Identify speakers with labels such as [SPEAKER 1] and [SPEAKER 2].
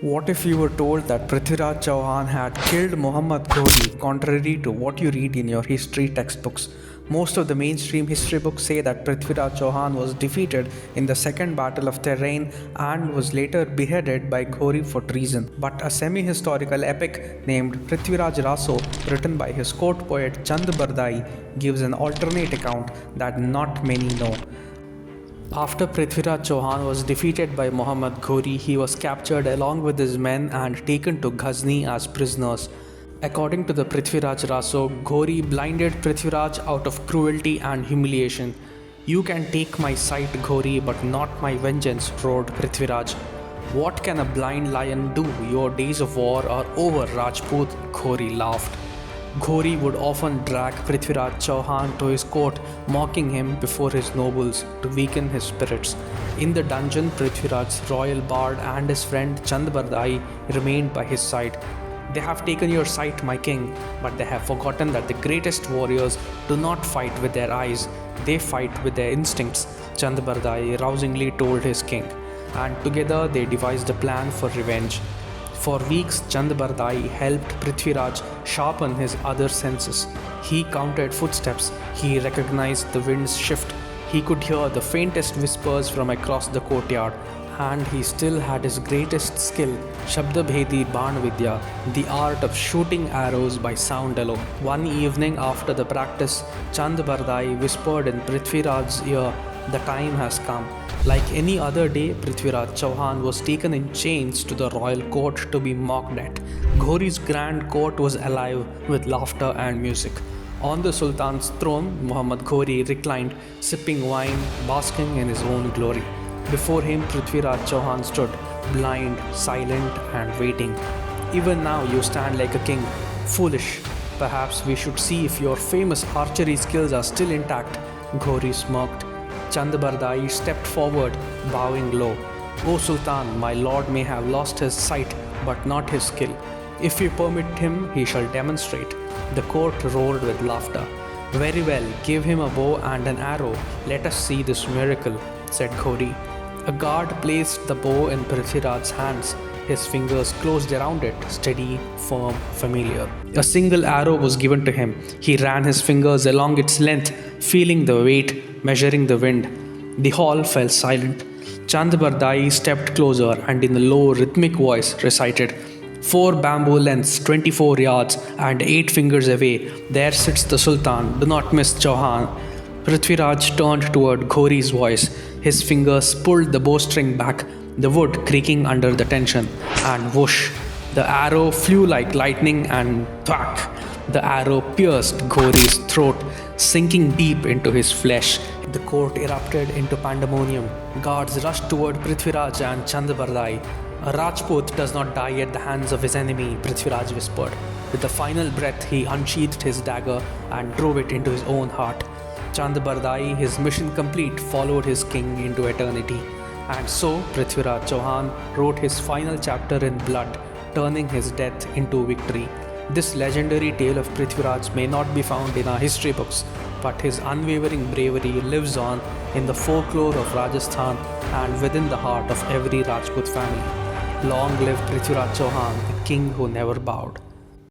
[SPEAKER 1] What if you were told that Prithviraj Chauhan had killed Muhammad Ghori, contrary to what you read in your history textbooks? Most of the mainstream history books say that Prithviraj Chauhan was defeated in the Second Battle of Terrain and was later beheaded by Ghori for treason. But a semi-historical epic named Prithviraj Raso, written by his court poet Chand Bardai, gives an alternate account that not many know. After Prithviraj Chauhan was defeated by Muhammad Ghori, he was captured along with his men and taken to Ghazni as prisoners. According to the Prithviraj Raso, Ghori blinded Prithviraj out of cruelty and humiliation. "You can take my sight, Ghori, but not my vengeance," roared Prithviraj. "What can a blind lion do? Your days of war are over, Rajput," Ghori laughed. Ghori would often drag Prithviraj Chauhan to his court, mocking him before his nobles to weaken his spirits. In the dungeon, Prithviraj's royal bard and his friend Chand Bardai remained by his side. "They have taken your sight, my king, but they have forgotten that the greatest warriors do not fight with their eyes, they fight with their instincts," Chand Bardai rousingly told his king, and together they devised a plan for revenge. For weeks, Chand Bardai helped Prithviraj sharpen his other senses. He counted footsteps, he recognized the wind's shift, he could hear the faintest whispers from across the courtyard, and he still had his greatest skill, Shabdabhedi Baan Vidya, the art of shooting arrows by sound alone. One evening after the practice, Chand Bardai whispered in Prithviraj's ear, "The time has come." Like any other day, Prithviraj Chauhan was taken in chains to the royal court to be mocked at. Ghori's grand court was alive with laughter and music. On the Sultan's throne, Muhammad Ghori reclined, sipping wine, basking in his own glory. Before him, Prithviraj Chauhan stood, blind, silent, and waiting. "Even now you stand like a king. Foolish. Perhaps we should see if your famous archery skills are still intact," Ghori smirked. Chand Bardai stepped forward, bowing low. "O Sultan, my lord may have lost his sight, but not his skill. If you permit him, he shall demonstrate." The court roared with laughter. "Very well, give him a bow and an arrow. Let us see this miracle," said Ghori. A guard placed the bow in Prithviraj's hands. His fingers closed around it, steady, firm, familiar. A single arrow was given to him. He ran his fingers along its length, feeling the weight, measuring the wind. The hall fell silent. Chand Bardai stepped closer and in a low, rhythmic voice recited, "4 bamboo lengths, 24 yards, and 8 fingers away. There sits the Sultan. Do not miss Chauhan." Prithviraj turned toward Ghori's voice. His fingers pulled the bowstring back, the wood creaking under the tension, and whoosh! The arrow flew like lightning and thwack! The arrow pierced Ghori's throat, sinking deep into his flesh. The court erupted into pandemonium. Guards rushed toward Prithviraj and Chand Bardai. "A Rajput does not die at the hands of his enemy," Prithviraj whispered. With a final breath, he unsheathed his dagger and drove it into his own heart. Chand Bardai, his mission complete, followed his king into eternity. And so, Prithviraj Chauhan wrote his final chapter in blood, turning his death into victory. This legendary tale of Prithviraj may not be found in our history books, but his unwavering bravery lives on in the folklore of Rajasthan and within the heart of every Rajput family. Long live Prithviraj Chauhan, the king who never bowed.